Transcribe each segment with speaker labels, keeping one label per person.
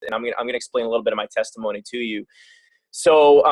Speaker 1: and I'm gonna explain a little bit of my testimony to you. So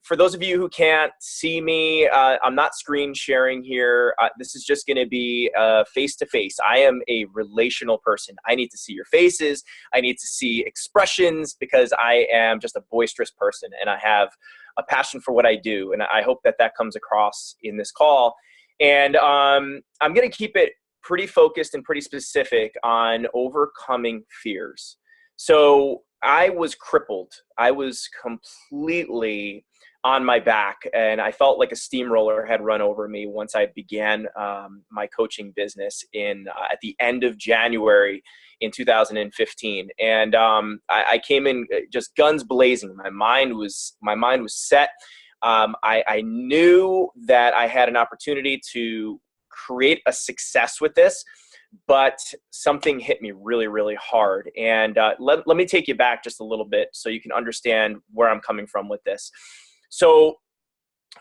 Speaker 1: for those of you who can't see me, I'm not screen sharing here. This is just going to be face-to-face. I am a relational person. I need to see your faces. I need to see expressions because I am just a boisterous person and I have a passion for what I do. And I hope that comes across in this call. And I'm going to keep it pretty focused and pretty specific on overcoming fears. So I was crippled. I was completely on my back, and I felt like a steamroller had run over me once I began my coaching business at the end of January in 2015. And I came in just guns blazing. My mind was set. I knew that I had an opportunity to create a success with this, but something hit me really, really hard. And let me take you back just a little bit so you can understand where I'm coming from with this. So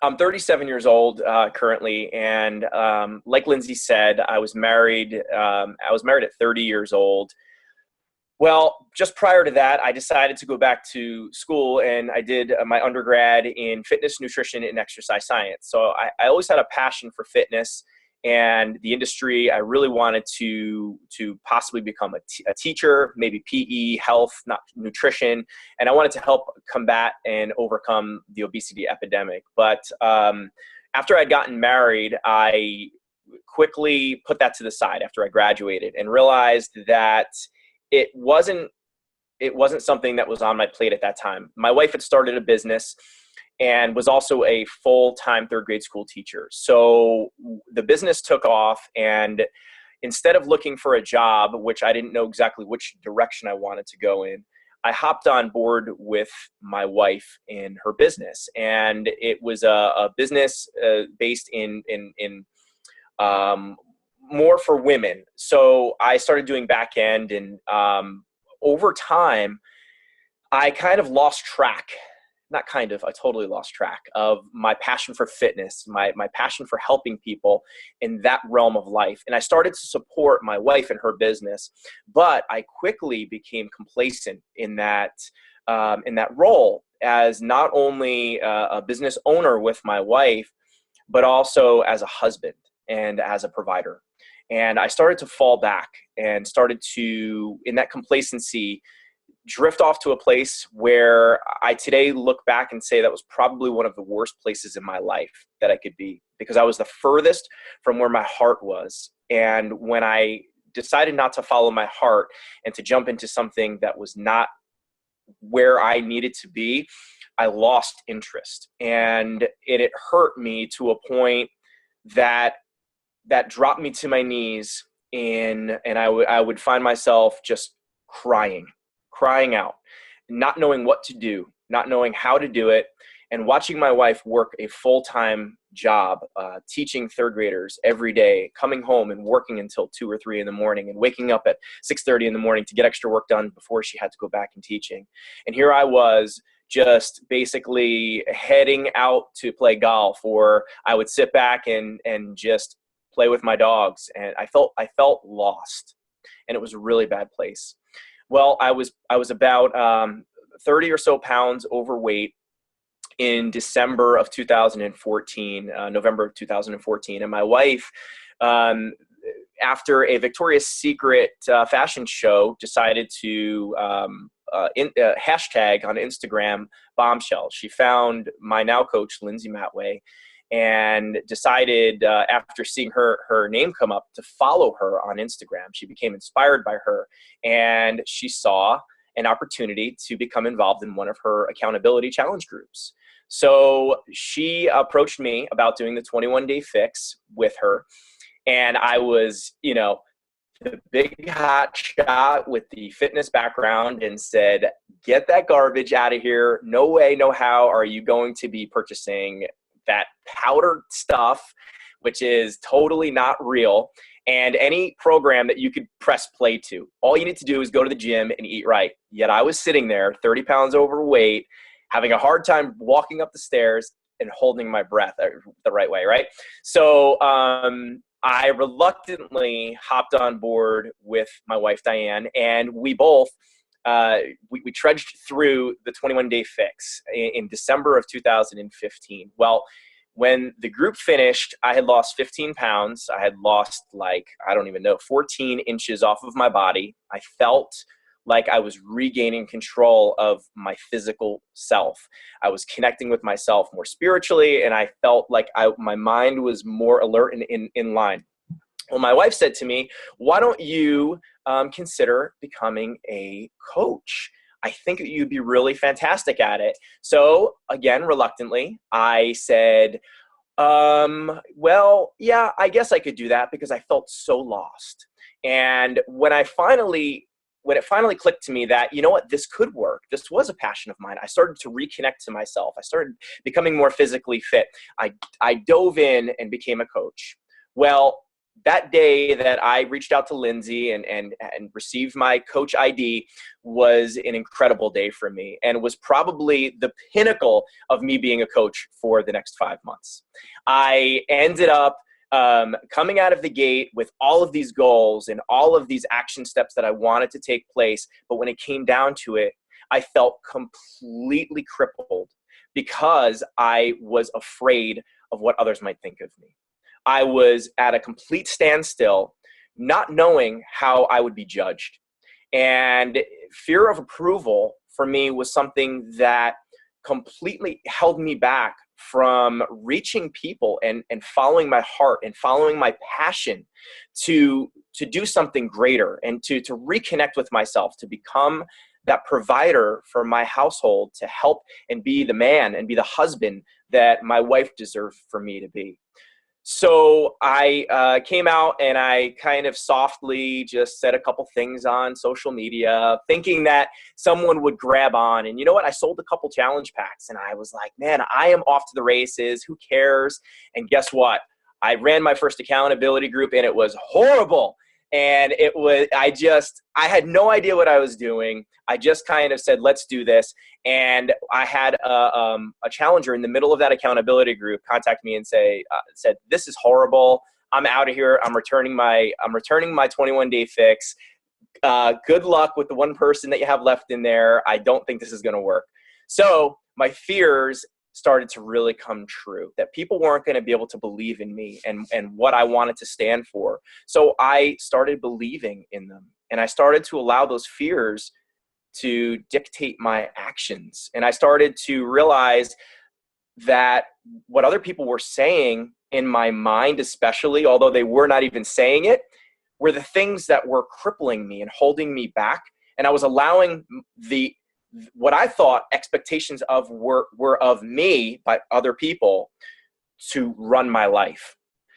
Speaker 1: I'm 37 years old currently, and like Lindsay said, I was married at 30 years old. Well, just prior to that, I decided to go back to school, and I did my undergrad in fitness, nutrition, and exercise science. So I always had a passion for fitness and the industry. I really wanted to possibly become a teacher, maybe PE, health, not nutrition, and I wanted to help combat and overcome the obesity epidemic. But after I'd gotten married, I quickly put that to the side after I graduated and realized that it wasn't something that was on my plate at that time. My wife had started a business and was also a full-time third grade school teacher. So the business took off, and instead of looking for a job, which I didn't know exactly which direction I wanted to go in, I hopped on board with my wife in her business. And it was a business based in more for women. So I started doing back end, and over time, I kind of lost track. I totally lost track of my passion for fitness, my passion for helping people in that realm of life. And I started to support my wife in her business, but I quickly became complacent in that role as not only a business owner with my wife, but also as a husband and as a provider. And I started to fall back and started to, in that complacency, drift off to a place where I today look back and say that was probably one of the worst places in my life that I could be, because I was the furthest from where my heart was. And when I decided not to follow my heart and to jump into something that was not where I needed to be, I lost interest. And it hurt me to a point that dropped me to my knees, and I would find myself just crying out, not knowing what to do, not knowing how to do it, and watching my wife work a full-time job, teaching third graders every day, coming home and working until 2 or 3 in the morning and waking up at 6:30 in the morning to get extra work done before she had to go back and teaching. And here I was just basically heading out to play golf, or I would sit back and just play with my dogs. And I felt lost, and it was a really bad place. Well, I was about 30 or so pounds overweight in December of 2014, November of 2014. And my wife, after a Victoria's Secret fashion show, decided to hashtag on Instagram bombshell. She found my now coach, Lindsay Matway, and decided after seeing her name come up to follow her on Instagram. She became inspired by her, and she saw an opportunity to become involved in one of her accountability challenge groups. So she approached me about doing the 21-day fix with her, and I was, the big hot shot with the fitness background, and said, get that garbage out of here. No way, no how are you going to be purchasing that powdered stuff, which is totally not real, and any program that you could press play to. All you need to do is go to the gym and eat right. Yet I was sitting there 30 pounds overweight, having a hard time walking up the stairs and holding my breath the right way, right? So I reluctantly hopped on board with my wife, Diane, and we both we trudged through the 21-day fix in December of 2015. Well, when the group finished, I had lost 15 pounds. I had lost, like, I don't even know, 14 inches off of my body. I felt like I was regaining control of my physical self. I was connecting with myself more spiritually, and I felt like my mind was more alert and in line. Well, my wife said to me, why don't you consider becoming a coach? I think that you'd be really fantastic at it. So again, reluctantly, I said, well, yeah, I guess I could do that, because I felt so lost. And when it finally clicked to me that, you know what, this could work. This was a passion of mine. I started to reconnect to myself. I started becoming more physically fit. I dove in and became a coach. Well, that day that I reached out to Lindsay and received my coach ID was an incredible day for me, and was probably the pinnacle of me being a coach for the next 5 months. I ended up coming out of the gate with all of these goals and all of these action steps that I wanted to take place. But when it came down to it, I felt completely crippled because I was afraid of what others might think of me. I was at a complete standstill, not knowing how I would be judged. And fear of approval for me was something that completely held me back from reaching people and following my heart and following my passion to do something greater and to reconnect with myself, to become that provider for my household, to help and be the man and be the husband that my wife deserved for me to be. So I came out and I kind of softly just said a couple things on social media, thinking that someone would grab on. And you know what? I sold a couple challenge packs, and I was like, man, I am off to the races. Who cares? And guess what? I ran my first accountability group, and it was horrible. And I had no idea what I was doing. I just kind of said, let's do this. And I had a challenger in the middle of that accountability group contact me and said, this is horrible. I'm out of here. I'm returning my 21-day fix. Good luck with the one person that you have left in there. I don't think this is going to work. So my fears started to really come true, that people weren't going to be able to believe in me and what I wanted to stand for. So I started believing in them, and I started to allow those fears to dictate my actions. And I started to realize that what other people were saying in my mind, especially, although they were not even saying it, were the things that were crippling me and holding me back. And I was allowing what I thought expectations were of me by other people to run my life.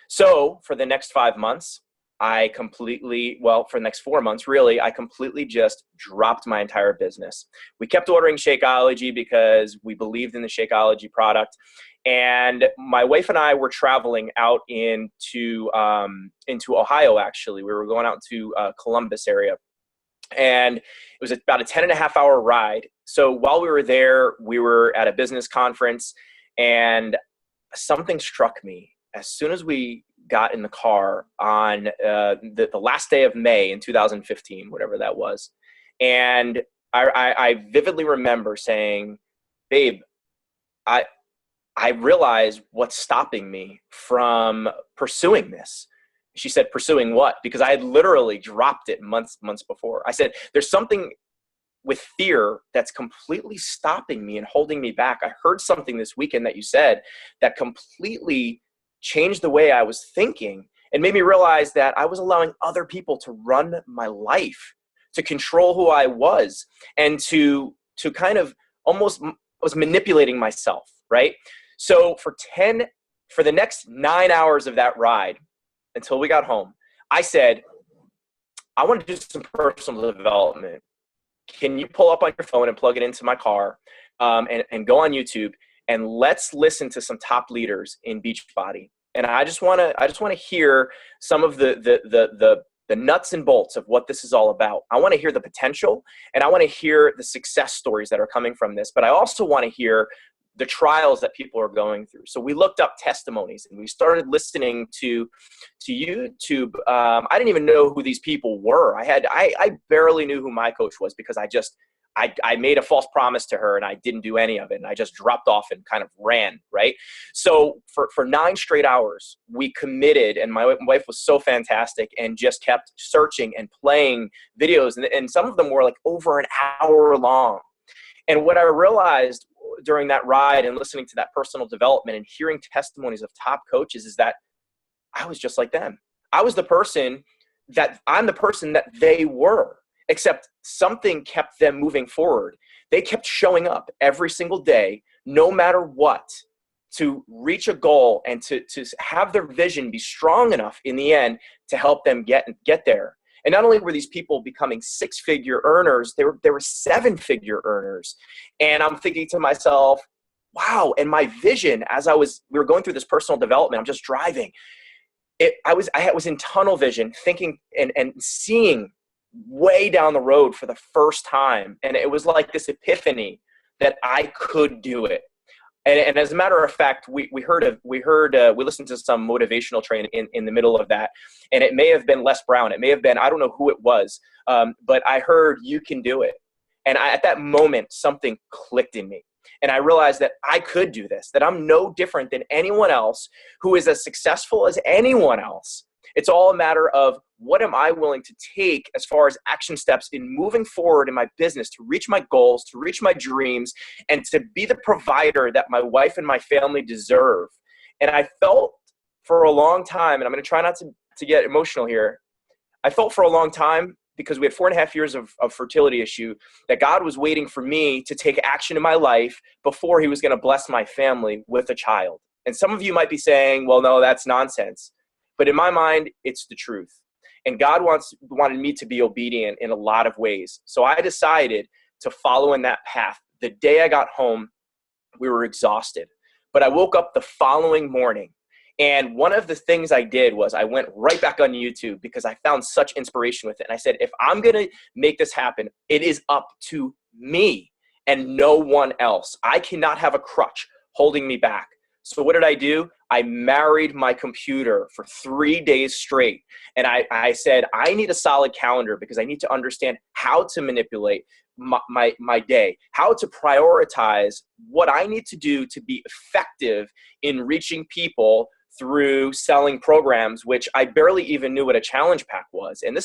Speaker 1: So for the next 5 months, for the next 4 months, really, I completely just dropped my entire business. We kept ordering Shakeology because we believed in the Shakeology product. And my wife and I were traveling out into Ohio, actually. We were going out to Columbus area. And it was about a 10.5-hour ride. So while we were there, we were at a business conference, and something struck me as soon as we got in the car on the last day of May in 2015, whatever that was. And I vividly remember saying, babe, I realize what's stopping me from pursuing this. She said, pursuing what? Because I had literally dropped it months before. I said, there's something with fear that's completely stopping me and holding me back. I heard something this weekend that you said that completely changed the way I was thinking and made me realize that I was allowing other people to run my life, to control who I was, and to kind of almost was manipulating myself, right? So for the next 9 hours of that ride, until we got home, I said, I want to do some personal development. Can you pull up on your phone and plug it into my car and go on YouTube, and let's listen to some top leaders in Beachbody. And I just want to hear some of the nuts and bolts of what this is all about. I want to hear the potential, and I want to hear the success stories that are coming from this. But I also want to hear the trials that people are going through. So we looked up testimonies and we started listening to YouTube. I didn't even know who these people were. I barely knew who my coach was because I made a false promise to her and I didn't do any of it. And I just dropped off and kind of ran, right? So for 9 straight hours, we committed, and my wife was so fantastic and just kept searching and playing videos. And some of them were like over an hour long. And what I realized during that ride and listening to that personal development and hearing testimonies of top coaches is that I was just like them. I'm the person that they were, except something kept them moving forward. They kept showing up every single day, no matter what, to reach a goal and to have their vision be strong enough in the end to help them get there. And not only were these people becoming 6-figure earners, they were 7-figure earners. And I'm thinking to myself, wow. And my vision, we were going through this personal development, I'm just driving. I was in tunnel vision, thinking and seeing way down the road for the first time. And it was like this epiphany that I could do it. And as a matter of fact, we listened to some motivational training in the middle of that. And it may have been Les Brown. It may have been, I don't know who it was, but I heard, you can do it. And at that moment, something clicked in me. And I realized that I could do this, that I'm no different than anyone else who is as successful as anyone else. It's all a matter of what am I willing to take as far as action steps in moving forward in my business to reach my goals, to reach my dreams, and to be the provider that my wife and my family deserve. And I felt for a long time, and I'm going to try not to get emotional here. I felt for a long time, because we had 4.5 years of fertility issue, that God was waiting for me to take action in my life before he was going to bless my family with a child. And some of you might be saying, well, no, that's nonsense. But in my mind, it's the truth. And God wanted me to be obedient in a lot of ways. So I decided to follow in that path. The day I got home, we were exhausted. But I woke up the following morning. And one of the things I did was I went right back on YouTube because I found such inspiration with it. And I said, if I'm going to make this happen, it is up to me and no one else. I cannot have a crutch holding me back. So what did I do? I married my computer for 3 days straight. And I said, I need a solid calendar because I need to understand how to manipulate my day, how to prioritize what I need to do to be effective in reaching people through selling programs, which I barely even knew what a challenge pack was. And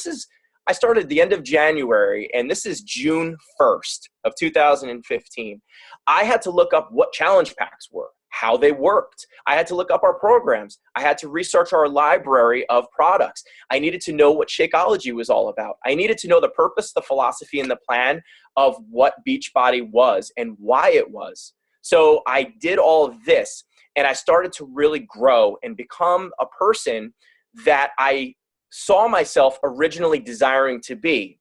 Speaker 1: I started the end of January, and this is June 1st of 2015. I had to look up what challenge packs were, how they worked. I had to look up our programs. I had to research our library of products. I needed to know what Shakeology was all about. I needed to know the purpose, the philosophy, and the plan of what Beachbody was and why it was. So I did all of this, and I started to really grow and become a person that I saw myself originally desiring to be.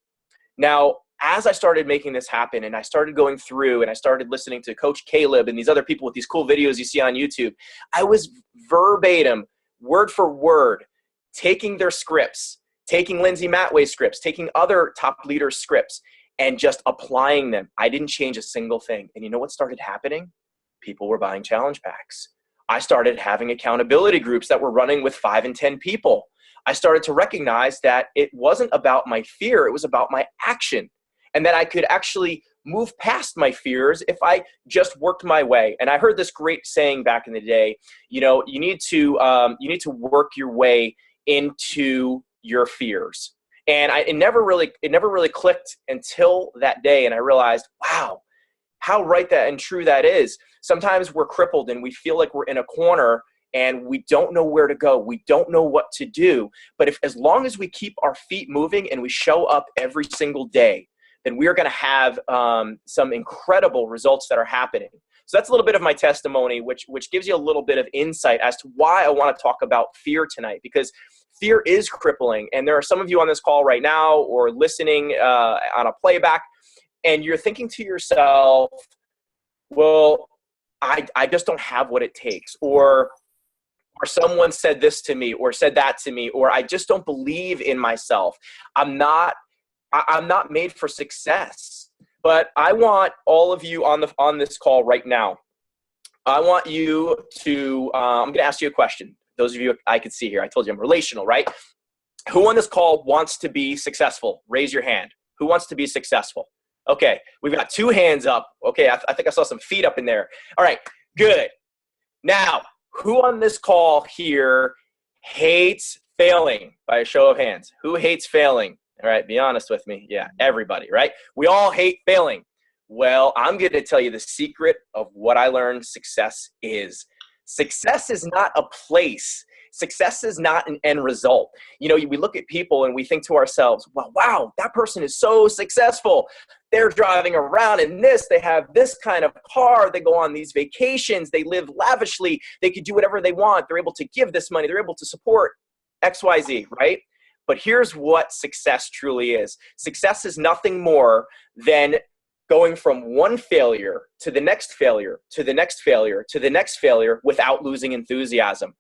Speaker 1: Now, as I started making this happen and I started going through and I started listening to Coach Caleb and these other people with these cool videos you see on YouTube, I was verbatim, word for word, taking their scripts, taking Lindsay Matway's scripts, taking other top leaders' scripts, and just applying them. I didn't change a single thing. And you know what started happening? People were buying challenge packs. I started having accountability groups that were running with 5 and 10 people. I started to recognize that it wasn't about my fear, it was about my action. And that I could actually move past my fears if I just worked my way. And I heard this great saying back in the day, you need to work your way into your fears. And it never really clicked until that day. And I realized, wow, how right that and true that is. Sometimes we're crippled and we feel like we're in a corner and we don't know where to go. We don't know what to do. But as long as we keep our feet moving and we show up every single day, then we are going to have some incredible results that are happening. So that's a little bit of my testimony, which gives you a little bit of insight as to why I want to talk about fear tonight, because fear is crippling. And there are some of you on this call right now or listening on a playback, and you're thinking to yourself, well, I just don't have what it takes, or someone said this to me or said that to me, or I just don't believe in myself. I'm not made for success. But I want all of you on this call right now I want you to, I'm going to ask you a question. Those of you I could see here, I told you I'm relational, right? Who on this call wants to be successful? Raise your hand. Who wants to be successful? Okay, we've got 2 hands up. Okay, I think I saw some feet up in there. All right, good. Now, who on this call here hates failing? By a show of hands. Who hates failing? All right, be honest with me. Yeah, everybody, right? We all hate failing. Well, I'm going to tell you the secret of what I learned success is. Success is not a place. Success is not an end result. You know, we look at people and we think to ourselves, well, wow, that person is so successful. They're driving around in this. They have this kind of car. They go on these vacations. They live lavishly. They could do whatever they want. They're able to give this money. They're able to support XYZ, right? But here's what success truly is. Success is nothing more than going from one failure to the next failure, to the next failure, to the next failure without losing enthusiasm.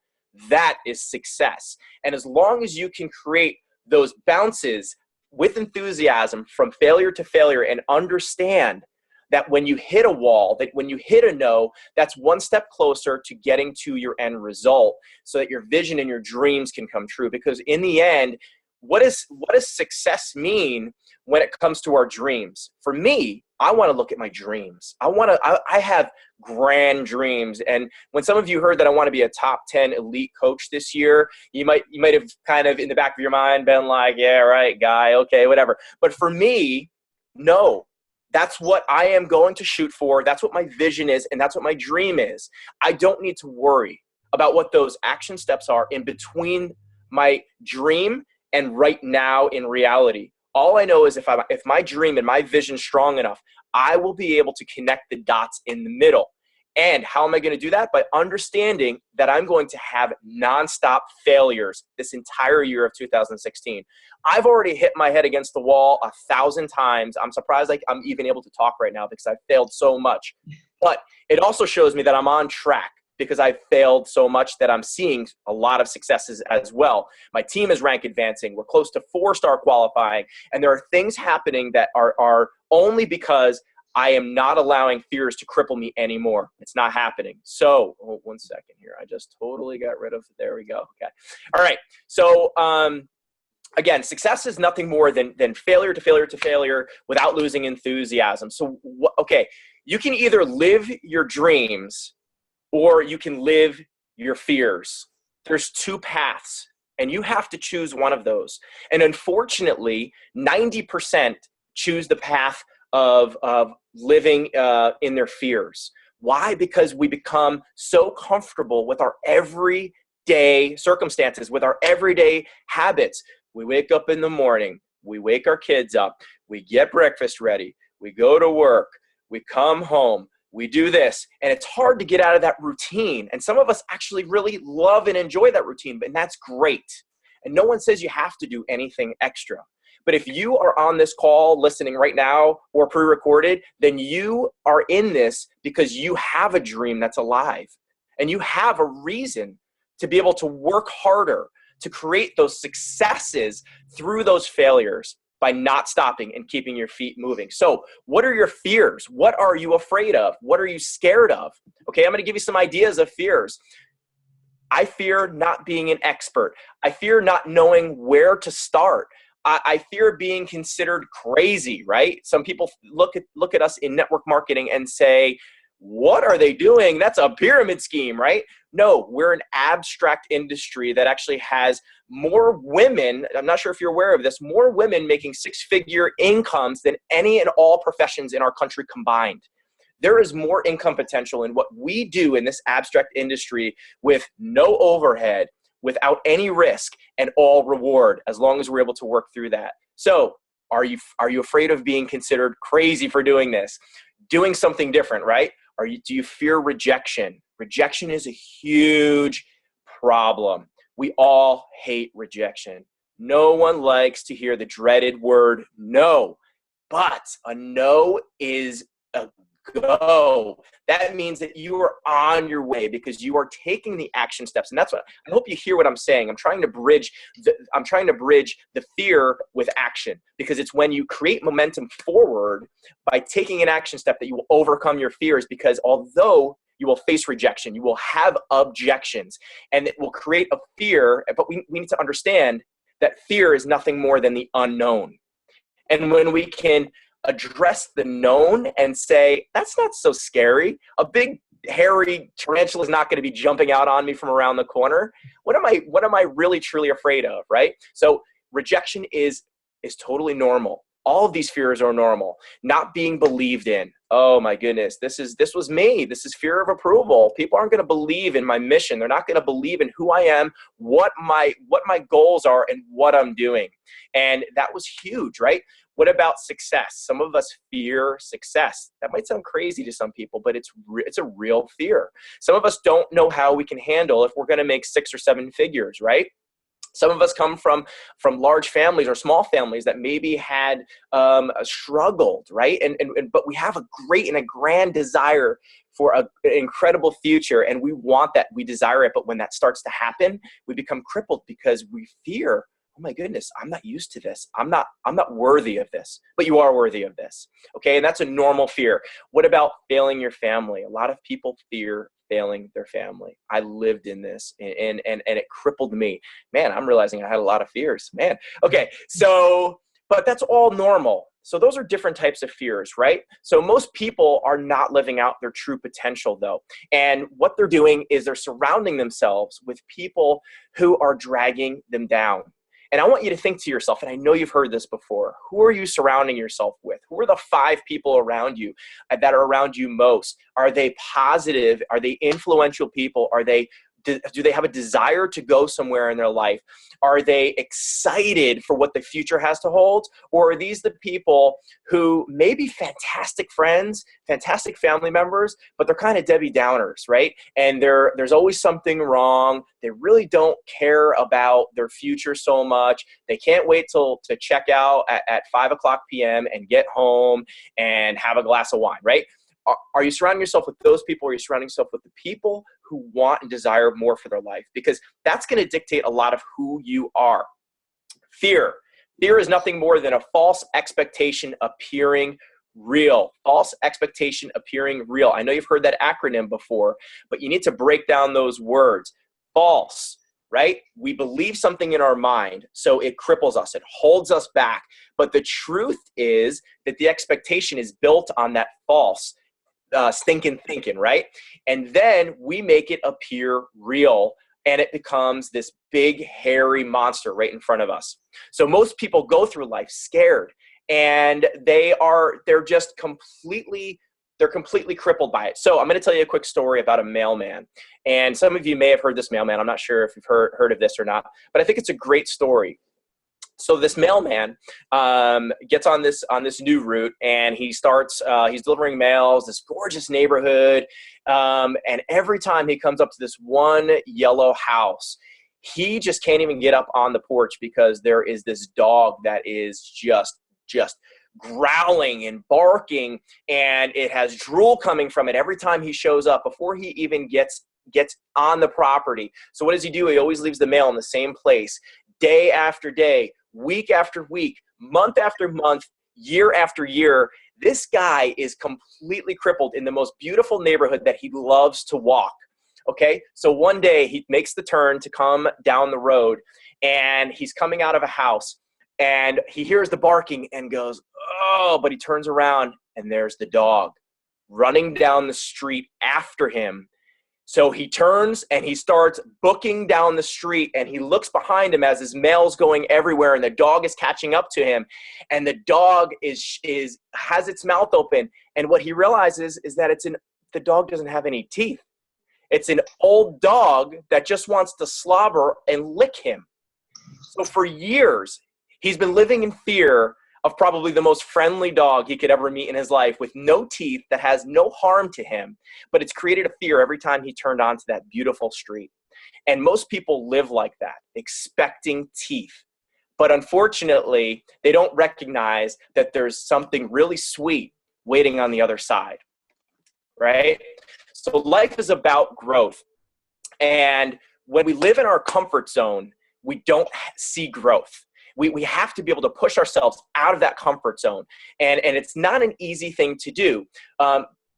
Speaker 1: That is success. And as long as you can create those bounces with enthusiasm from failure to failure and understand that when you hit a wall, that when you hit a no, that's one step closer to getting to your end result so that your vision and your dreams can come true. Because in the end, what does success mean when it comes to our dreams? For me, I want to look at my dreams. I have grand dreams. And when some of you heard that I want to be a top 10 elite coach this year, you might have kind of in the back of your mind been like, yeah, right, guy, okay, whatever. But for me, no, that's what I am going to shoot for. That's what my vision is. And that's what my dream is. I don't need to worry about what those action steps are in between my dream and right now in reality. All I know is if my dream and my vision is strong enough, I will be able to connect the dots in the middle. And how am I going to do that? By understanding that I'm going to have nonstop failures this entire year of 2016. I've already hit my head against the wall 1,000 times. I'm surprised I'm even able to talk right now because I've failed so much. But it also shows me that I'm on track, because I've failed so much that I'm seeing a lot of successes as well. My team is rank advancing. We're close to 4-star qualifying. And there are things happening that are only because I am not allowing fears to cripple me anymore. It's not happening. So, one second here. I just totally got rid of, there we go. Okay. All right. So, again, success is nothing more than failure to failure to failure without losing enthusiasm. So, okay, you can either live your dreams or you can live your fears. There's 2 paths, and you have to choose one of those. And unfortunately, 90% choose the path of living in their fears. Why? Because we become so comfortable with our everyday circumstances, with our everyday habits. We wake up in the morning, we wake our kids up, we get breakfast ready, we go to work, we come home, we do this, and it's hard to get out of that routine. And some of us actually really love and enjoy that routine, and that's great. And no one says you have to do anything extra. But if you are on this call listening right now or pre-recorded, then you are in this because you have a dream that's alive. And you have a reason to be able to work harder to create those successes through those failures by not stopping and keeping your feet moving. So what are your fears? What are you afraid of? What are you scared of? Okay, I'm going to give you some ideas of fears. I fear not being an expert. I fear not knowing where to start. I fear being considered crazy, right? Some people look at us in network marketing and say, what are they doing? That's a pyramid scheme, right? No, we're an abstract industry that actually has more women, I'm not sure if you're aware of this, more women making 6-figure incomes than any and all professions in our country combined. There is more income potential in what we do in this abstract industry with no overhead, without any risk, and all reward, as long as we're able to work through that. So are you afraid of being considered crazy for doing this? Doing something different, right? Do you fear rejection? Rejection is a huge problem. We all hate rejection. No one likes to hear the dreaded word no, but a no is a go. That means that you are on your way because you are taking the action steps. And that's what I hope you hear what I'm saying. I'm trying to bridge the fear with action, because it's when you create momentum forward by taking an action step that you will overcome your fears. Because although You will face rejection. You will have objections, and it will create a fear. But we need to understand that fear is nothing more than the unknown. And when we can address the known and say, that's not so scary. A big hairy tarantula is not going to be jumping out on me from around the corner. What am I really truly afraid of, right? So rejection is totally normal. All of these fears are normal. Not being believed in. Oh my goodness, this was me. This is fear of approval. People aren't going to believe in my mission. They're not going to believe in who I am, what my goals are, and what I'm doing. And that was huge, right? What about success? Some of us fear success. That might sound crazy to some people, but it's a real fear. Some of us don't know how we can handle if we're going to make 6 or 7 figures, right? Some of us come from large families or small families that maybe had struggled, right? But we have a great and a grand desire for an incredible future, and we want that. We desire it, but when that starts to happen, we become crippled because we fear, oh my goodness, I'm not used to this. I'm not worthy of this. But you are worthy of this. Okay, and that's a normal fear. What about failing your family? A lot of people fear failing their family. I lived in this, and it crippled me. Man, I'm realizing I had a lot of fears. Man. Okay, so, but that's all normal. So those are different types of fears, right? So most people are not living out their true potential, though. And what they're doing is they're surrounding themselves with people who are dragging them down. And I want you to think to yourself, and I know you've heard this before, who are you surrounding yourself with? Who are the 5 people around you that are around you most? Are they positive? Are they influential people? Do they have a desire to go somewhere in their life? Are they excited for what the future has to hold? Or are these the people who may be fantastic friends, fantastic family members, but they're kind of Debbie Downers, right? And there's always something wrong. They really don't care about their future so much. They can't wait to check out at 5 p.m. and get home and have a glass of wine, right? Are you surrounding yourself with those people, or are you surrounding yourself with the people who want and desire more for their life? Because that's going to dictate a lot of who you are. Fear. Fear is nothing more than a false expectation appearing real. False expectation appearing real. I know you've heard that acronym before, but you need to break down those words. False, right? We believe something in our mind, so it cripples us. It holds us back. But the truth is that the expectation is built on that false stinking thinking, right? And then we make it appear real, and it becomes this big, hairy monster right in front of us. So most people go through life scared, and they're just completely crippled by it. So I'm going to tell you a quick story about a mailman. And some of you may have heard this mailman. I'm not sure if you've heard of this or not, but I think it's a great story. So this mailman gets on this new route, and he's delivering mails, this gorgeous neighborhood, and every time he comes up to this one yellow house, he just can't even get up on the porch because there is this dog that is just growling and barking, and it has drool coming from it every time he shows up before he even gets on the property. So what does he do? He always leaves the mail in the same place, day after day, week after week, month after month, year after year. This guy is completely crippled in the most beautiful neighborhood that he loves to walk. Okay, so one day he makes the turn to come down the road, and he's coming out of a house, and he hears the barking and goes, oh, but he turns around, and there's the dog running down the street after him. So he turns and he starts booking down the street, and he looks behind him as his mail's going everywhere, and the dog is catching up to him, and the dog has its mouth open, and what he realizes is that the dog doesn't have any teeth. It's an old dog that just wants to slobber and lick him. So for years, he's been living in fear of probably the most friendly dog he could ever meet in his life, with no teeth, that has no harm to him, but it's created a fear every time he turned onto that beautiful street. And most people live like that, expecting teeth. But unfortunately, they don't recognize that there's something really sweet waiting on the other side, right? So life is about growth. And when we live in our comfort zone, we don't see growth. We have to be able to push ourselves out of that comfort zone. And it's not an easy thing to do.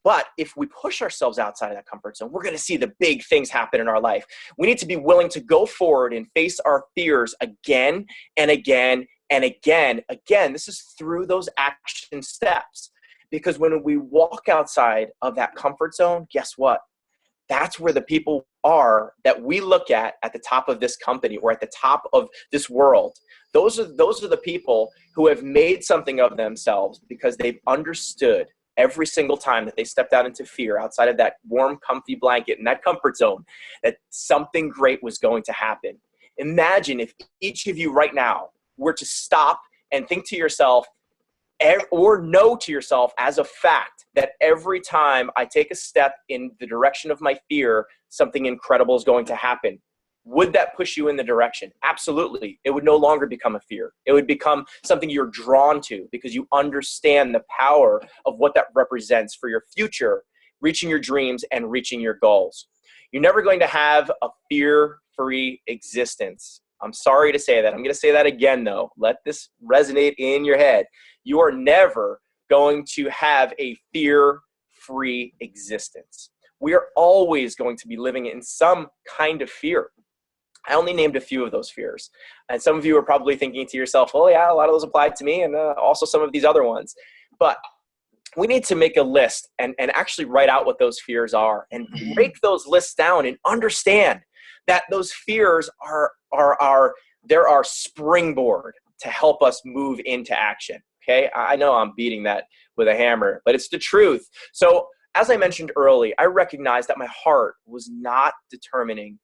Speaker 1: But if we push ourselves outside of that comfort zone, we're going to see the big things happen in our life. We need to be willing to go forward and face our fears again and again and again. Again, this is through those action steps. Because when we walk outside of that comfort zone, guess what? That's where the people are that we look at the top of this company or at the top of this world. Those are the people who have made something of themselves because they've understood every single time that they stepped out into fear, outside of that warm, comfy blanket and that comfort zone, that something great was going to happen. Imagine if each of you right now were to stop and think to yourself, or know to yourself as a fact that every time I take a step in the direction of my fear, something incredible is going to happen. Would that push you in the direction? Absolutely. It would no longer become a fear. It would become something you're drawn to because you understand the power of what that represents for your future, reaching your dreams and reaching your goals. You're never going to have a fear-free existence. I'm sorry to say that. I'm going to say that again, though. Let this resonate in your head. You are never going to have a fear-free existence. We are always going to be living in some kind of fear. I only named a few of those fears. And some of you are probably thinking to yourself, oh yeah, a lot of those apply to me, and also some of these other ones. But we need to make a list and actually write out what those fears are and break those lists down and understand that those fears are our springboard to help us move into action. Okay, I know I'm beating that with a hammer, but it's the truth. So as I mentioned early, I recognized that my heart was not determining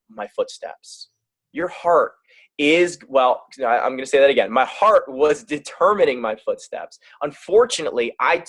Speaker 1: my footsteps. Your heart is, well, I'm going to say that again. My heart was determining my footsteps. Unfortunately, I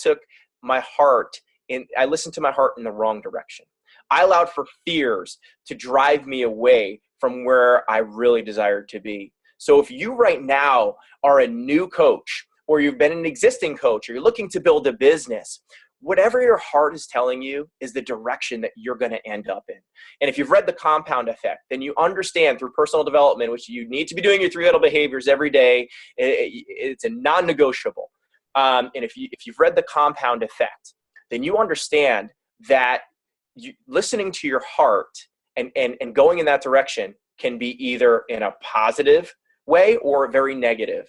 Speaker 1: listened to my heart in the wrong direction. I allowed for fears to drive me away from where I really desired to be. So if you right now are a new coach, or you've been an existing coach, or you're looking to build a business, whatever your heart is telling you is the direction that you're going to end up in. And if you've read The Compound Effect, then you understand through personal development, which you need to be doing your 3 little behaviors every day. It's a non-negotiable. And if you've read The Compound Effect, then you understand that listening to your heart and going in that direction can be either in a positive way or very negative.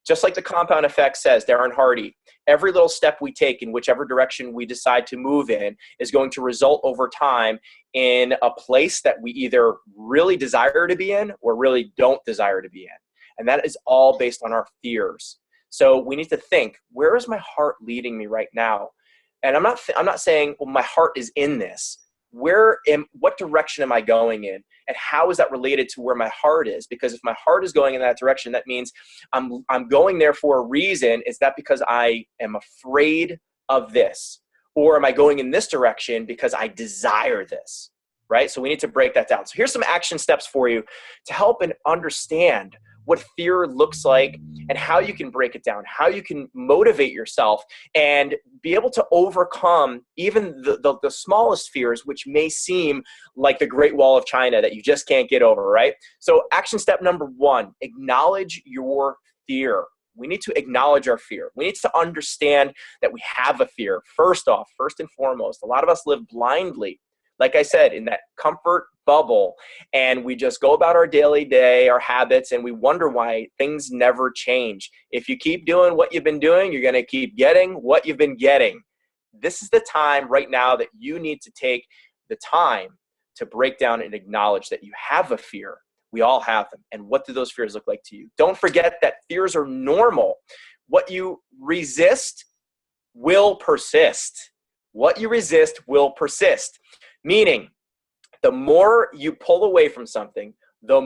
Speaker 1: Just like the compound effect says, Darren Hardy, every little step we take in whichever direction we decide to move in is going to result over time in a place that we either really desire to be in or really don't desire to be in. And that is all based on our fears. So we need to think, where is my heart leading me right now? And I'm not saying, well, my heart is in this. What direction am I going in? And how is that related to where my heart is? Because if my heart is going in that direction, that means I'm going there for a reason. Is that because I am afraid of this? Or am I going in this direction because I desire this? Right? So we need to break that down. So here's some action steps for you to help and understand what fear looks like and how you can break it down, how you can motivate yourself and be able to overcome even the smallest fears, which may seem like the Great Wall of China that you just can't get over, right? So action step number 1, acknowledge your fear. We need to acknowledge our fear. We need to understand that we have a fear. First and foremost, a lot of us live blindly, like I said, in that comfort bubble, and we just go about our daily day, our habits, and we wonder why things never change. If you keep doing what you've been doing, you're going to keep getting what you've been getting. This is the time right now that you need to take the time to break down and acknowledge that you have a fear. We all have them. And what do those fears look like to you? Don't forget that fears are normal. What you resist will persist. What you resist will persist. Meaning, the more you pull away from something, the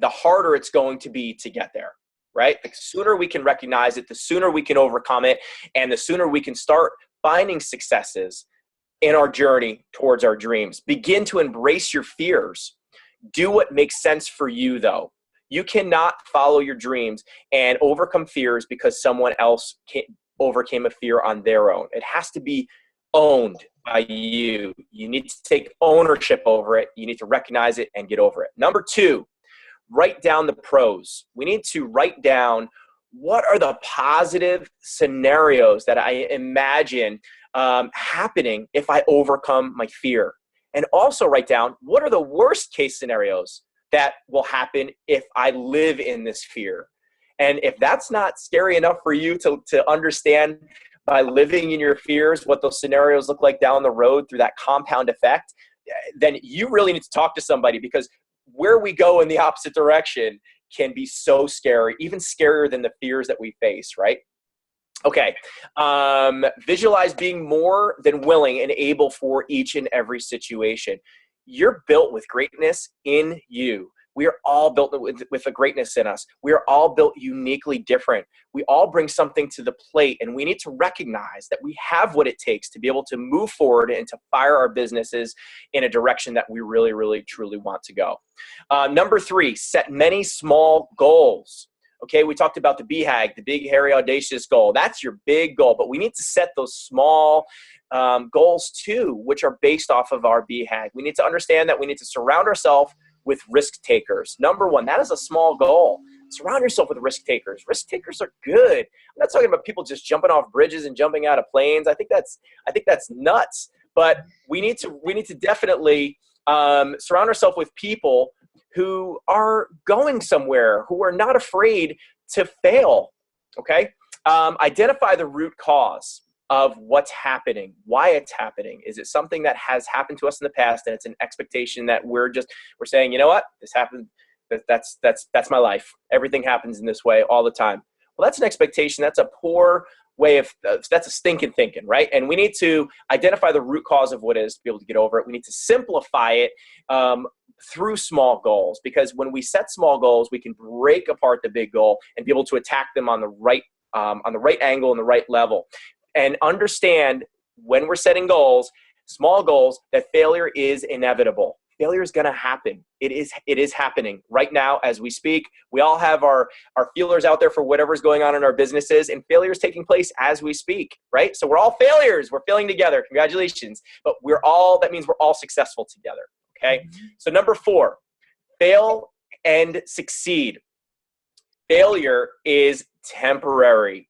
Speaker 1: harder it's going to be to get there, right? The sooner we can recognize it, the sooner we can overcome it, and the sooner we can start finding successes in our journey towards our dreams. Begin to embrace your fears. Do what makes sense for you, though. You cannot follow your dreams and overcome fears because someone else overcame a fear on their own. It has to be owned by you. You need to take ownership over it. You need to recognize it and get over it. Number 2, write down the pros. We need to write down what are the positive scenarios that I imagine happening if I overcome my fear? And also write down, what are the worst case scenarios that will happen if I live in this fear? And if that's not scary enough for you to understand by living in your fears, what those scenarios look like down the road through that compound effect, then you really need to talk to somebody, because where we go in the opposite direction can be so scary, even scarier than the fears that we face, right? Okay. Visualize being more than willing and able for each and every situation. You're built with greatness in you. We are all built with a greatness in us. We are all built uniquely different. We all bring something to the plate, and we need to recognize that we have what it takes to be able to move forward and to fire our businesses in a direction that we really, really, truly want to go. Number 3, set many small goals. Okay, we talked about the BHAG, the big, hairy, audacious goal. That's your big goal, but we need to set those small goals too, which are based off of our BHAG. We need to understand that we need to surround ourselves with risk takers. Number 1, that is a small goal. Surround yourself with risk takers. Risk takers are good. I'm not talking about people just jumping off bridges and jumping out of planes. I think that's nuts. But we need to definitely surround ourselves with people who are going somewhere, who are not afraid to fail. Okay, identify the root cause of what's happening, why it's happening. Is it something that has happened to us in the past, and it's an expectation that we're saying, you know what, this happened, that's my life. Everything happens in this way all the time. Well, that's an expectation. That's a poor way of, that's a stinking thinking, right? And we need to identify the root cause of what it is to be able to get over it. We need to simplify it through small goals, because when we set small goals, we can break apart the big goal and be able to attack them on the right angle and the right level. And understand, when we're setting goals, small goals, that failure is inevitable. Failure is going to happen. It is happening right now as we speak. We all have our feelers out there for whatever's going on in our businesses, and failure is taking place as we speak, right? So we're all failures. We're failing together. Congratulations. But that means we're all successful together, okay? So number 4, fail and succeed. Failure is temporary.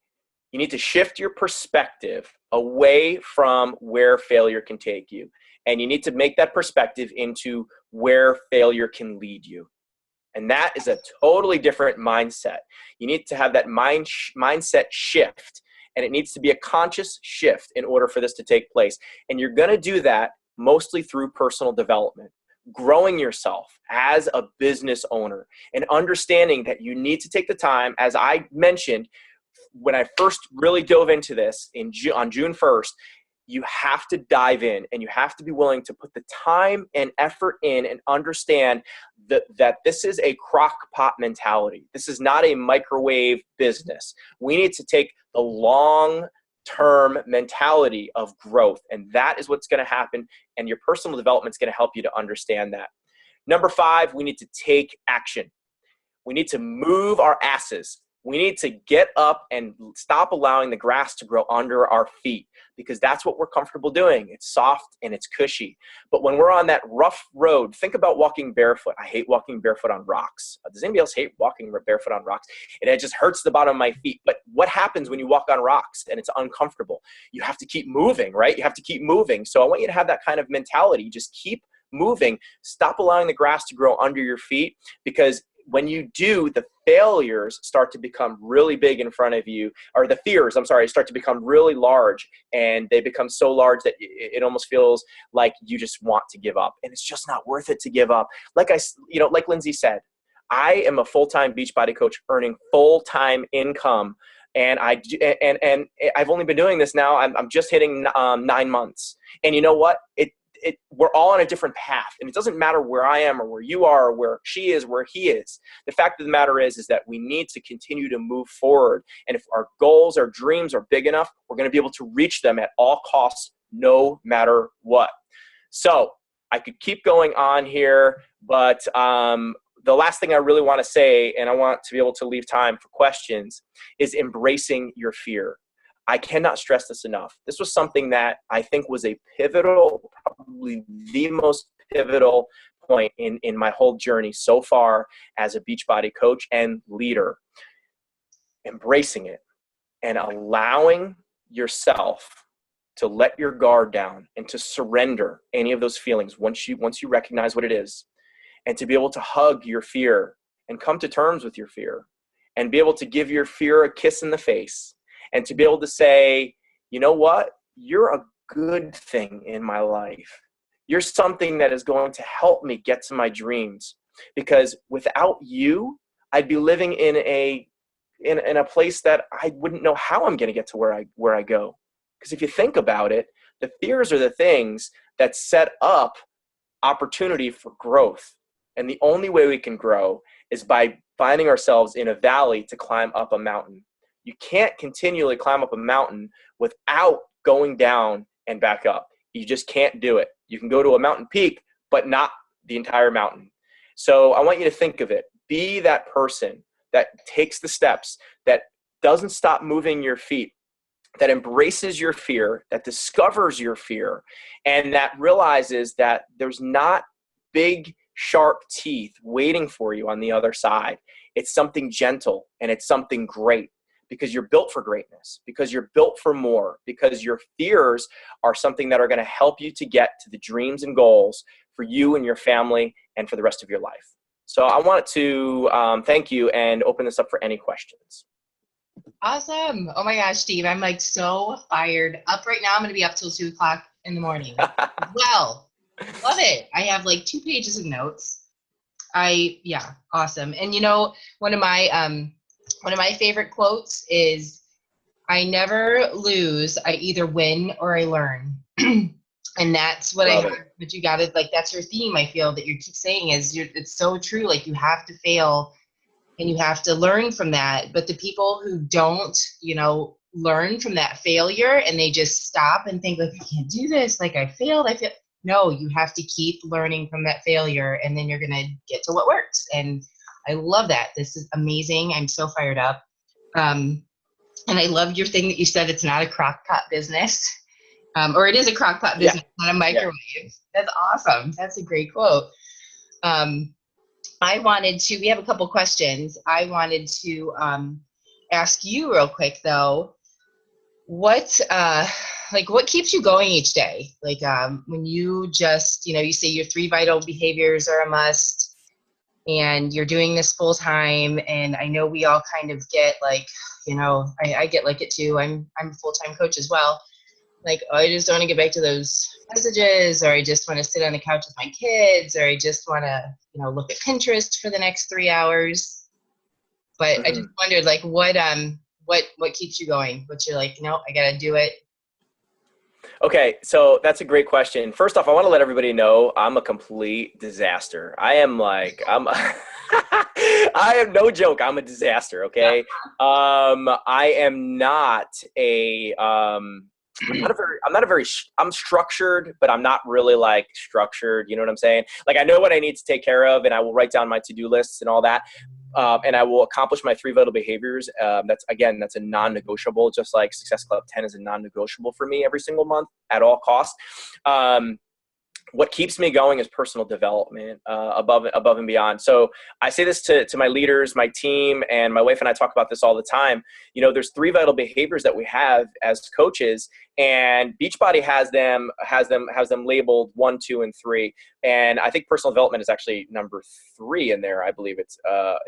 Speaker 1: You need to shift your perspective away from where failure can take you. And you need to make that perspective into where failure can lead you. And that is a totally different mindset. You need to have that mindset shift. And it needs to be a conscious shift in order for this to take place. And you're going to do that mostly through personal development, growing yourself as a business owner, and understanding that you need to take the time, as I mentioned, when I first really dove into this on June 1st, you have to dive in, and you have to be willing to put the time and effort in and understand that this is a crock pot mentality. This is not a microwave business. We need to take the long-term mentality of growth, and that is what's going to happen, and your personal development is going to help you to understand that. Number 5, we need to take action. We need to move our asses. We need to get up and stop allowing the grass to grow under our feet, because that's what we're comfortable doing. It's soft and it's cushy. But when we're on that rough road, think about walking barefoot. I hate walking barefoot on rocks. Does anybody else hate walking barefoot on rocks? It just hurts the bottom of my feet. But what happens when you walk on rocks and it's uncomfortable? You have to keep moving, right? You have to keep moving. So I want you to have that kind of mentality. Just keep moving. Stop allowing the grass to grow under your feet, because when you do, the failures start to become really big in front of you, or the fears, start to become really large, and they become so large that it almost feels like you just want to give up, and it's just not worth it to give up. Like Lindsay said, I am a full-time Beachbody coach earning full-time income, and I've only been doing this now. I'm just hitting 9 months, and you know what? We're all on a different path, and it doesn't matter where I am or where you are or where she is, where he is. The fact of the matter is that we need to continue to move forward. And if our goals, our dreams are big enough, we're going to be able to reach them at all costs, no matter what. So I could keep going on here, but the last thing I really want to say, and I want to be able to leave time for questions, is embracing your fear. I cannot stress this enough. This was something that I think was a pivotal, probably the most pivotal point in my whole journey so far as a Beachbody coach and leader. Embracing it and allowing yourself to let your guard down and to surrender any of those feelings once you recognize what it is, and to be able to hug your fear and come to terms with your fear and be able to give your fear a kiss in the face and to be able to say, you know what? You're a good thing in my life. You're something that is going to help me get to my dreams, because without you, I'd be living in a place that I wouldn't know how I'm going to get to where I go. Because if you think about it, the fears are the things that set up opportunity for growth. And the only way we can grow is by finding ourselves in a valley to climb up a mountain. You can't continually climb up a mountain without going down and back up. You just can't do it. You can go to a mountain peak, but not the entire mountain. So I want you to think of it. Be that person that takes the steps, that doesn't stop moving your feet, that embraces your fear, that discovers your fear, and that realizes that there's not big, sharp teeth waiting for you on the other side. It's something gentle and it's something great, because you're built for greatness, because you're built for more, because your fears are something that are going to help you to get to the dreams and goals for you and your family and for the rest of your life. So I wanted to thank you and open this up for any questions.
Speaker 2: Awesome. Oh my gosh, Steve, I'm like so fired up right now. I'm going to be up till 2 o'clock in the morning. Well, love it. I have like 2 pages of notes. Yeah, awesome. And you know, one of my favorite quotes is, I never lose. I either win or I learn. And that's what
Speaker 1: Love
Speaker 2: I heard. But you got it. Like, that's your theme. I feel that you keep saying it's so true. Like, you have to fail and you have to learn from that. But the people who don't, learn from that failure and they just stop and think like, I can't do this. Like, I failed. No, you have to keep learning from that failure, and then you're going to get to what works. And I love that. This is amazing. I'm so fired up. And I love your thing that you said, it's not a crock pot business. Or it is a crock pot business, not a microwave. Yeah. That's awesome. That's a great quote. We have a couple questions. I wanted to ask you real quick though, what keeps you going each day? Like when you just, you say your 3 vital behaviors are a must and you're doing this full time. And I know we all kind of get like, I get like it too. I'm a full-time coach as well. Like, oh, I just want to get back to those messages, or I just want to sit on the couch with my kids, or I just want to, look at Pinterest for the next 3 hours. But I just wondered, like, what keeps you going? What you're like, no, I got to do it.
Speaker 1: Okay, so that's a great question. First off, I want to let everybody know I'm a complete disaster. I am no joke. I'm a disaster. Okay. I'm structured, but I'm not really like structured. You know what I'm saying? Like, I know what I need to take care of, and I will write down my to-do lists and all that. And I will accomplish my 3 vital behaviors. That's a non-negotiable, just like Success Club 10 is a non-negotiable for me every single month at all costs. What keeps me going is personal development, above and beyond. So I say this to my leaders, my team, and my wife and I talk about this all the time. There's 3 vital behaviors that we have as coaches, and Beachbody has them labeled 1, 2, and 3. And I think personal development is actually number 3 in there. I believe it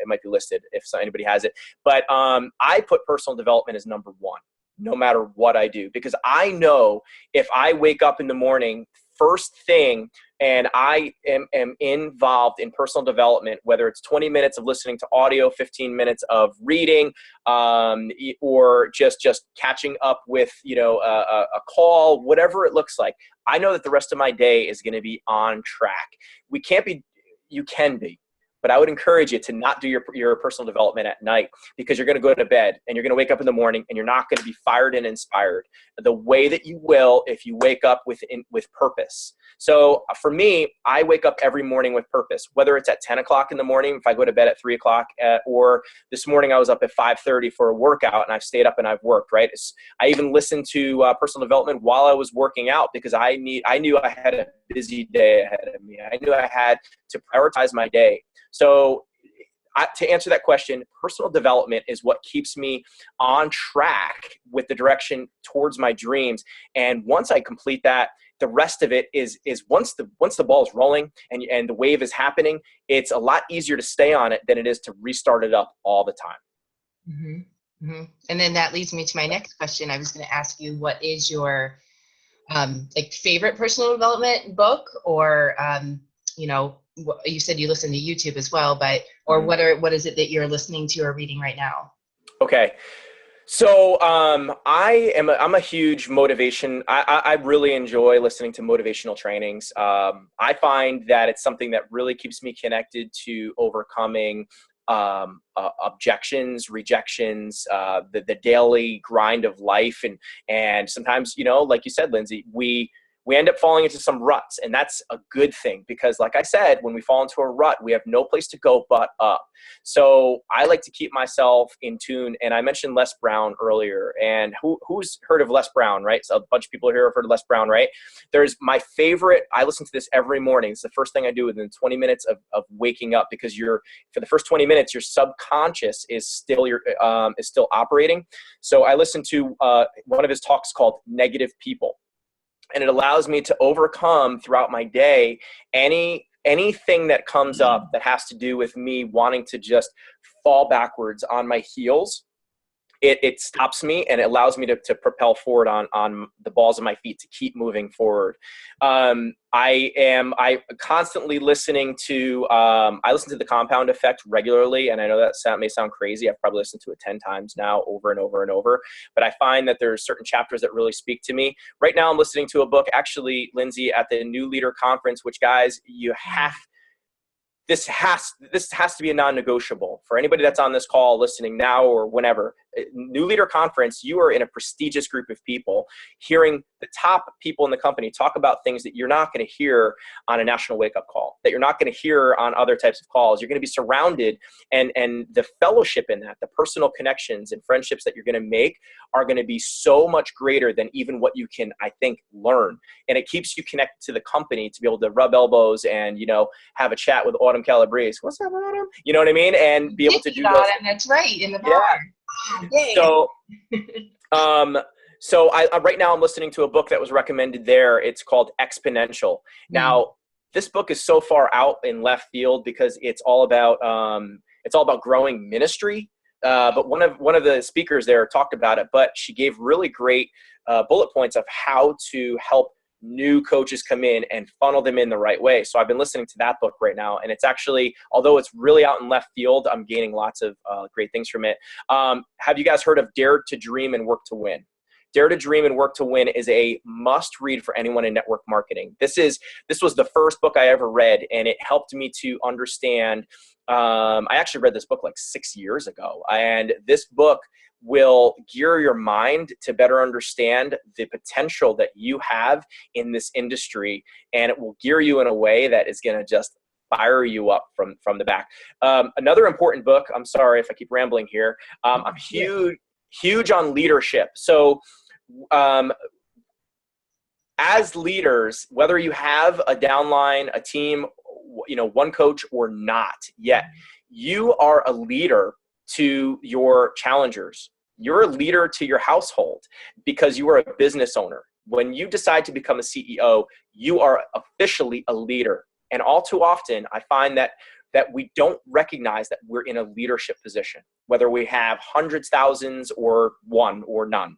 Speaker 1: might be listed if anybody has it. But I put personal development as number 1, no matter what I do, because I know if I wake up in the morning first thing and I am involved in personal development, whether it's 20 minutes of listening to audio, 15 minutes of reading, or just catching up with, a call, whatever it looks like, I know that the rest of my day is going to be on track. You can be. But I would encourage you to not do your personal development at night, because you're going to go to bed and you're going to wake up in the morning and you're not going to be fired and inspired the way that you will if you wake up with purpose. So for me, I wake up every morning with purpose, whether it's at 10 o'clock in the morning, if I go to bed at 3 o'clock, or this morning I was up at 5:30 for a workout and I've stayed up and I've worked, right? I even listened to personal development while I was working out, because I knew I had a busy day ahead of me. I knew I had to prioritize my day. So to answer that question, personal development is what keeps me on track with the direction towards my dreams. And once I complete that, the rest of it is once the ball is rolling and the wave is happening, it's a lot easier to stay on it than it is to restart it up all the time.
Speaker 2: Mm-hmm. Mm-hmm. And then that leads me to my next question. I was going to ask you, what is your like favorite personal development book, or you know, you said you listen to YouTube as well, but or what is it that you're listening to or reading right now?
Speaker 1: Okay. So I'm a huge motivation. I really enjoy listening to motivational trainings. I find that it's something that really keeps me connected to overcoming objections, rejections, the daily grind of life. And sometimes, you know, like you said, Lindsay, we end up falling into some ruts, and that's a good thing because, like I said, when we fall into a rut, we have no place to go but up. So I like to keep myself in tune. And I mentioned Les Brown earlier, and who's heard of Les Brown, right? So a bunch of people here have heard of Les Brown, right? There's my favorite. I listen to this every morning. It's the first thing I do within 20 minutes of waking up, because for the first 20 minutes, your subconscious is still operating. So I listen to one of his talks called Negative People. And it allows me to overcome throughout my day anything that comes up that has to do with me wanting to just fall backwards on my heels. It stops me and it allows me to propel forward on the balls of my feet to keep moving forward. I constantly listening to, I listen to The Compound Effect regularly. And I know that may sound crazy. I've probably listened to it 10 times now, over and over and over. But I find that there's certain chapters that really speak to me. Right now I'm listening to a book, actually, Lindsay, at the New Leader Conference, which, guys, this has to be a non-negotiable for anybody that's on this call listening now or whenever. New Leader Conference, you are in a prestigious group of people hearing the top people in the company talk about things that you're not going to hear on a national wake-up call, that you're not going to hear on other types of calls. You're going to be surrounded, and the fellowship in that, the personal connections and friendships that you're going to make are going to be so much greater than even what you can, I think, learn. And it keeps you connected to the company to be able to rub elbows and, you know, have a chat with Autumn Calabrese. What's up, Autumn? You know what I mean? And be able to do those.
Speaker 2: That's right, in the bar.
Speaker 1: Yeah. So I right now I'm listening to a book that was recommended there. It's called Exponential. Now, this book is so far out in left field because it's all about growing ministry. But one of the speakers there talked about it, but she gave really great bullet points of how to help new coaches come in and funnel them in the right way. So I've been listening to that book right now, and it's actually, although it's really out in left field, I'm gaining lots of great things from it. Have you guys heard of Dare to Dream and Work to Win? Dare to Dream and Work to Win is a must read for anyone in network marketing. This was the first book I ever read, and it helped me to understand. I actually read this book like 6 years ago, and this book will gear your mind to better understand the potential that you have in this industry, and it will gear you in a way that is going to just fire you up from the back. Another important book, I'm sorry if I keep rambling here, I'm huge on leadership. So as leaders, whether you have a downline, a team, you know, one coach or not yet, you are a leader to your challengers. You're a leader to your household because you are a business owner. When you decide to become a CEO, you are officially a leader. And all too often, I find that we don't recognize that we're in a leadership position, whether we have hundreds, thousands, or one or none.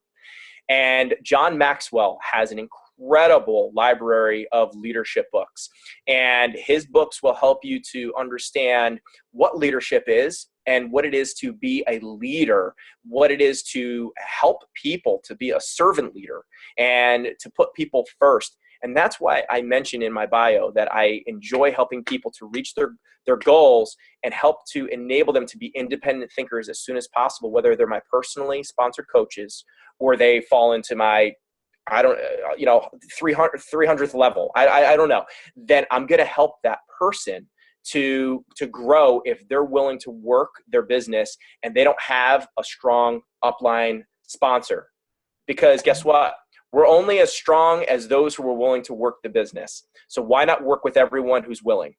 Speaker 1: And John Maxwell has an incredible library of leadership books. And his books will help you to understand what leadership is and what it is to be a leader, what it is to help people, to be a servant leader, and to put people first. And that's why I mentioned in my bio that I enjoy helping people to reach their goals and help to enable them to be independent thinkers as soon as possible, whether they're my personally sponsored coaches or they fall into my, 300th level. I don't know. Then I'm going to help that person to grow if they're willing to work their business and they don't have a strong upline sponsor. Because guess what? We're only as strong as those who are willing to work the business. So why not work with everyone who's willing?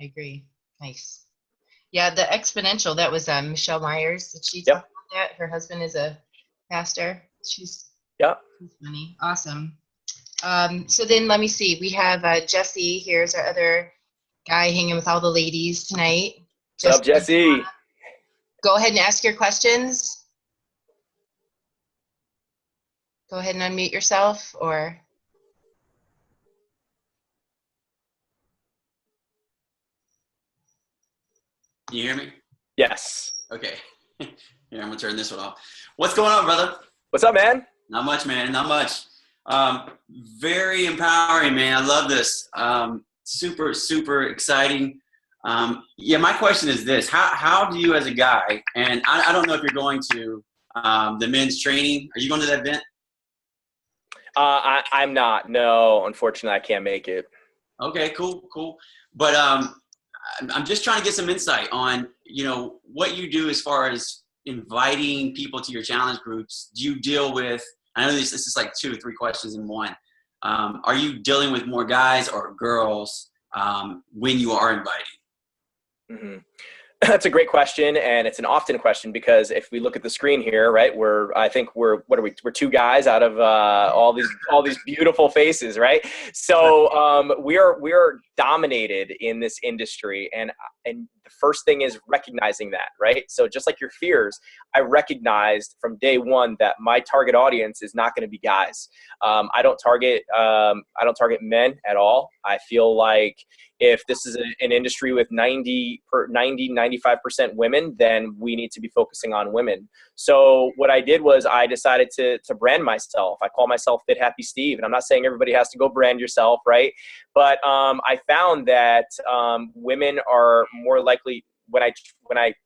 Speaker 2: I agree. Nice. Yeah, the exponential, that was Michelle Myers. Did she talk
Speaker 1: Yep.
Speaker 2: about that? Her husband is a pastor. She's
Speaker 1: Yep.
Speaker 2: funny. Awesome. So then let me see. We have Jesse. Here's our other guy hanging with all the ladies tonight.
Speaker 1: What's
Speaker 2: Just
Speaker 1: up, Jesse?
Speaker 2: go ahead and ask your questions. Go ahead and unmute yourself, or
Speaker 3: Can you hear me?
Speaker 1: Yes.
Speaker 3: Okay. Here, I'm gonna turn this one off. What's going on, brother?
Speaker 1: What's up, man?
Speaker 3: Not much, man. Not much. Very empowering, man. I love this. Super, super exciting. Yeah, my question is this: How do you, as a guy, and I don't know if you're going to the men's training. Are you going to that event?
Speaker 1: I'm not. No, unfortunately, I can't make it.
Speaker 3: Okay, cool, cool. But I'm just trying to get some insight on, what you do as far as inviting people to your challenge groups. Do you deal with, I know this is like 2 or 3 questions in one. Are you dealing with more guys or girls when you are inviting?
Speaker 1: Mm-hmm. That's a great question, and it's an often question because if we look at the screen here, right, I think we're 2 guys out of all these beautiful faces, right? So we are dominated in this industry, and the first thing is recognizing that, right? So just like your fears, I recognized from day one that my target audience is not going to be guys. I don't target men at all. I feel like if this is an industry with 95% women, then we need to be focusing on women. So what I did was I decided to brand myself. I call myself Fit Happy Steve, and I'm not saying everybody has to go brand yourself, right? But I found that women are more likely, when I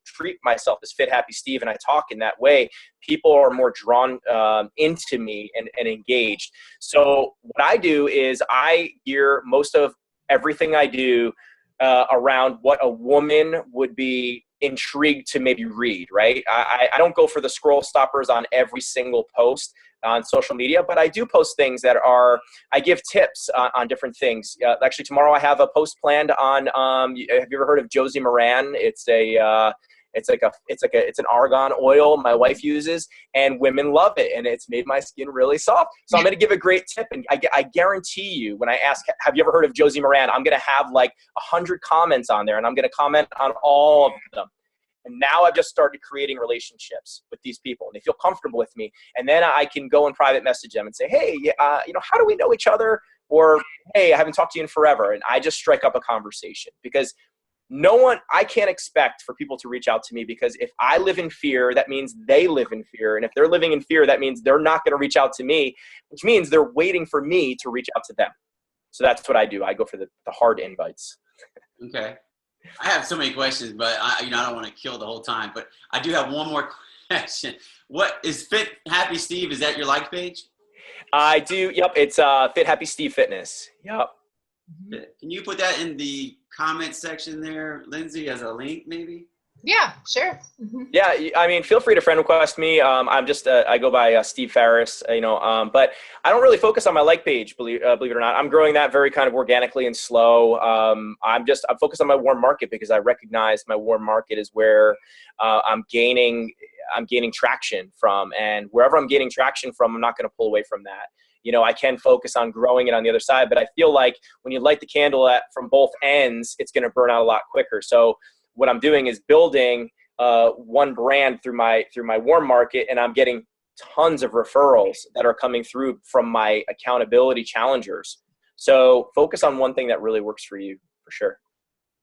Speaker 1: treat myself as Fit Happy Steve and I talk in that way, people are more drawn into me and engaged. So what I do is I gear most of everything I do around what a woman would be intrigued to maybe read, right? I don't go for the scroll stoppers on every single post on social media, but I do post things I give tips on different things. Actually, tomorrow I have a post planned on, have you ever heard of Josie Moran? It's an argan oil my wife uses, and women love it, and it's made my skin really soft. So I'm going to give a great tip, and I guarantee you, when I ask, have you ever heard of Josie Moran? I'm going to have like 100 comments on there, and I'm going to comment on all of them. And now I've just started creating relationships with these people, and they feel comfortable with me. And then I can go and private message them and say, hey, how do we know each other? Or, hey, I haven't talked to you in forever. And I just strike up a conversation, because I can't expect for people to reach out to me, because if I live in fear, that means they live in fear. And if they're living in fear, that means they're not going to reach out to me, which means they're waiting for me to reach out to them. So that's what I do. I go for the hard invites.
Speaker 3: Okay. I have so many questions, but I don't want to kill the whole time, but I do have one more question. What is Fit Happy Steve? Is that your like page?
Speaker 1: I do. Yep. It's Fit Happy Steve Fitness. Yep.
Speaker 3: Can you put that in the comment section there, Lindsay, as a link maybe?
Speaker 2: yeah, sure.
Speaker 1: Yeah, I mean, feel free to friend request me. I'm just I go by Steve Farris, but I don't really focus on my like page, believe it or not. I'm growing that very kind of organically and slow. I'm focused on my warm market, because I recognize my warm market is where I'm gaining traction from, and wherever I'm gaining traction from, I'm not going to pull away from that. I can focus on growing it on the other side, but I feel like when you light the candle from both ends, it's going to burn out a lot quicker. So what I'm doing is building one brand through my warm market, and I'm getting tons of referrals that are coming through from my accountability challengers. So focus on one thing that really works for you, for sure.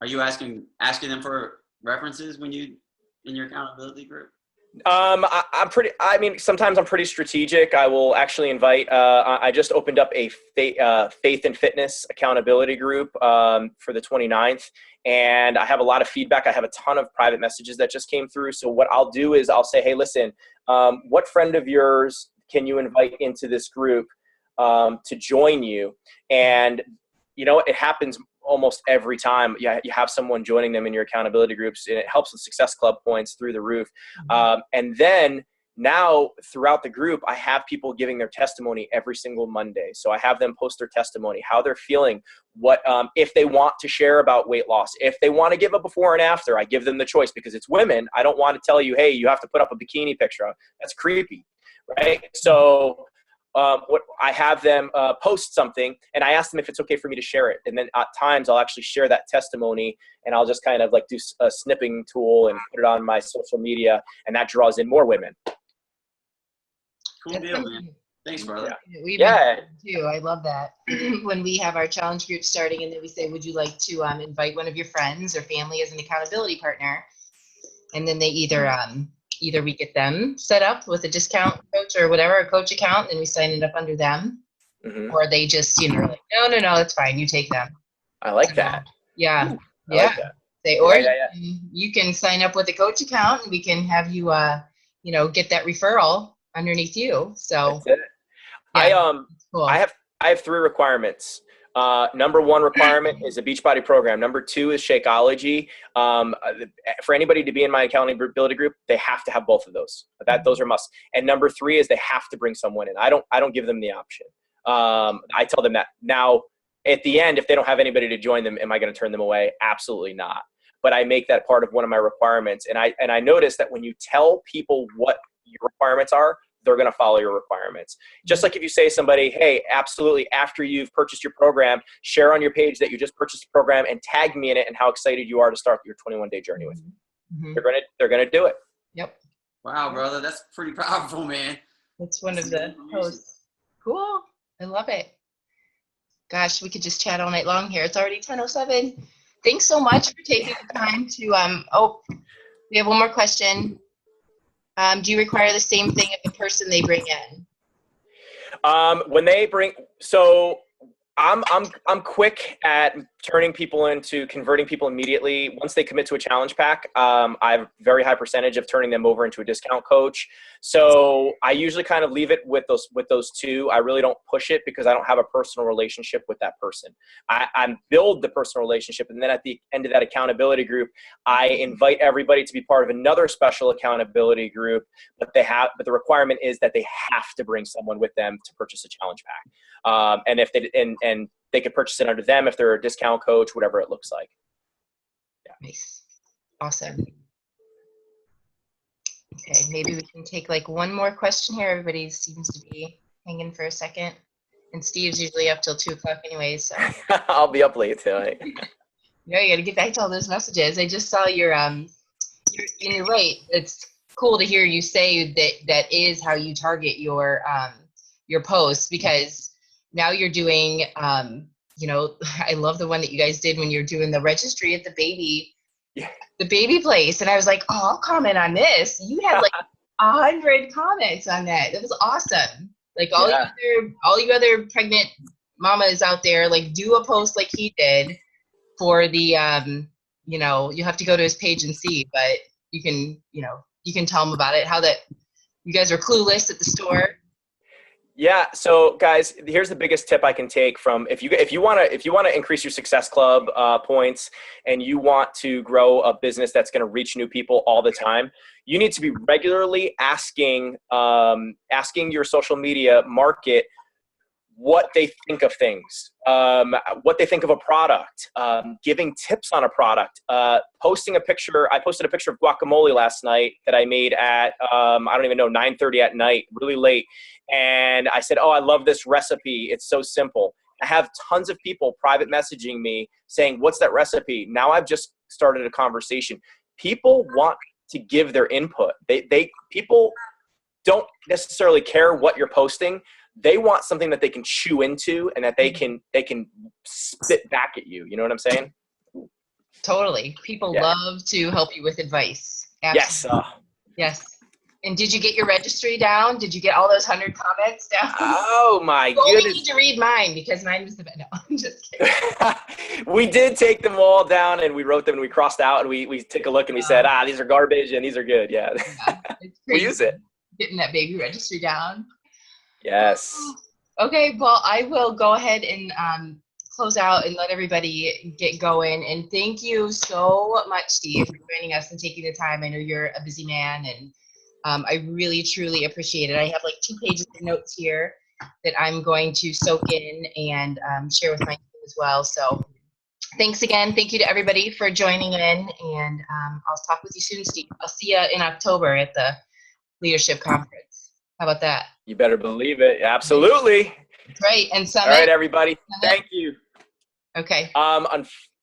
Speaker 3: Are you asking them for references when you in your accountability group?
Speaker 1: Sometimes I'm pretty strategic. I will actually invite, I just opened up a faith and fitness accountability group for the 29th. And I have a lot of feedback. I have a ton of private messages that just came through. So what I'll do is I'll say, hey, listen, what friend of yours can you invite into this group to join you? And, it happens almost every time you have someone joining them in your accountability groups, and it helps with Success Club points through the roof. And then Now, throughout the group, I have people giving their testimony every single Monday. So I have them post their testimony, how they're feeling, what if they want to share about weight loss, if they want to give a before and after, I give them the choice because it's women. I don't want to tell you, hey, you have to put up a bikini picture. That's creepy, right? So what I have them post something, and I ask them if it's okay for me to share it. And then at times I'll actually share that testimony, and I'll just kind of like do a snipping tool and put it on my social media, and that draws in more women.
Speaker 3: Cool deal, man. Thanks, brother.
Speaker 2: Yeah. Too. I love that. When we have our challenge group starting, and then we say, would you like to invite one of your friends or family as an accountability partner? And then they either we get them set up with a discount coach or whatever, a coach account, and we sign it up under them, or they just, like, no, it's fine. You take them.
Speaker 1: I like that.
Speaker 2: Yeah.
Speaker 1: Ooh, I like that.
Speaker 2: You can sign up with a coach account, and we can have you, get that referral underneath you. So
Speaker 1: that's it.
Speaker 2: Yeah, cool.
Speaker 1: I have 3 requirements. Number 1 requirement is a Beachbody program. Number 2 is Shakeology. For anybody to be in my accountability group, they have to have both of those. Those are must. And number 3 is they have to bring someone in. I don't give them the option. I tell them that. Now, at the end, if they don't have anybody to join them, am I going to turn them away? Absolutely not. But I make that part of one of my requirements. And I notice that when you tell people what your requirements are, they're going to follow your requirements. Just like if you say to somebody, hey, absolutely, after you've purchased your program, share on your page that you just purchased the program and tag me in it and how excited you are to start your 21-day journey with me. They're gonna do it.
Speaker 2: Yep.
Speaker 3: Wow, brother, that's pretty powerful, man.
Speaker 2: That's one of the posts. Cool. I love it. Gosh, we could just chat all night long here. It's already 10:07. Thanks so much for taking the time to we have one more question. Do you require the same thing of the person they bring in?
Speaker 1: When they bring, so I'm quick at turning people into converting people immediately. Once they commit to a challenge pack, I have a very high percentage of turning them over into a discount coach. So I usually kind of leave it with those 2. I really don't push it because I don't have a personal relationship with that person. I build the personal relationship, and then at the end of that accountability group, I invite everybody to be part of another special accountability group. But the requirement is that they have to bring someone with them to purchase a challenge pack. And if they and they could purchase it under them if they're a discount coach, whatever it looks like.
Speaker 2: Yeah. Nice. Awesome. Okay, maybe we can take like one more question here. Everybody seems to be hanging for a second. And Steve's usually up till 2 o'clock anyways. So
Speaker 1: I'll be up late tonight.
Speaker 2: You got to get back to all those messages. I just saw you're right. It's cool to hear you say that is how you target your posts, because now you're doing, I love the one that you guys did when you're doing the registry at the baby place. And I was like, oh, I'll comment on this. You had like 100 comments on that. That was awesome. Like all you other pregnant mamas out there, like do a post like he did for the, you have to go to his page and see, but you can tell them about it, how that you guys are clueless at the store.
Speaker 1: Yeah. So guys, here's the biggest tip I can take from, if you want to increase your Success Club points and you want to grow a business that's going to reach new people all the time, you need to be regularly asking your social media market what they think of things, what they think of a product, giving tips on a product, posting a picture. I posted a picture of guacamole last night that I made at, I don't even know, 9:30 at night, really late. And I said, oh, I love this recipe. It's so simple. I have tons of people private messaging me saying, what's that recipe? Now I've just started a conversation. People want to give their input. People don't necessarily care what you're posting. They want something that they can chew into and that they can spit back at you. You know what I'm saying?
Speaker 2: Totally. People love to help you with advice. Absolutely.
Speaker 1: Yes.
Speaker 2: Yes. And did you get your registry down? Did you get all those 100 comments down?
Speaker 1: Oh my goodness.
Speaker 2: You only need to read mine because mine was the best. No, I'm just kidding.
Speaker 1: We did take them all down and we wrote them and we crossed out and we took a look and we said, these are garbage and these are good. Yeah.
Speaker 2: It's
Speaker 1: we use it.
Speaker 2: Getting that baby registry down.
Speaker 1: Yes.
Speaker 2: Okay, well, I will go ahead and close out and let everybody get going. And thank you so much, Steve, for joining us and taking the time. I know you're a busy man, and I really, truly appreciate it. I have like 2 pages of notes here that I'm going to soak in and share with my team as well. So thanks again. Thank you to everybody for joining in, and I'll talk with you soon, Steve. I'll see you in October at the Leadership Conference. How about that?
Speaker 1: You better believe it. Absolutely.
Speaker 2: That's right. And Summit.
Speaker 1: All right, everybody. Thank you.
Speaker 2: Okay.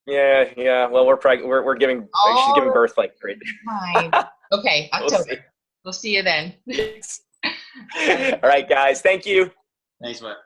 Speaker 1: Yeah. Well, we're giving. She's giving birth like crazy.
Speaker 2: Fine. Okay, October. We'll see you then.
Speaker 1: All right, guys. Thank you.
Speaker 3: Thanks, bud.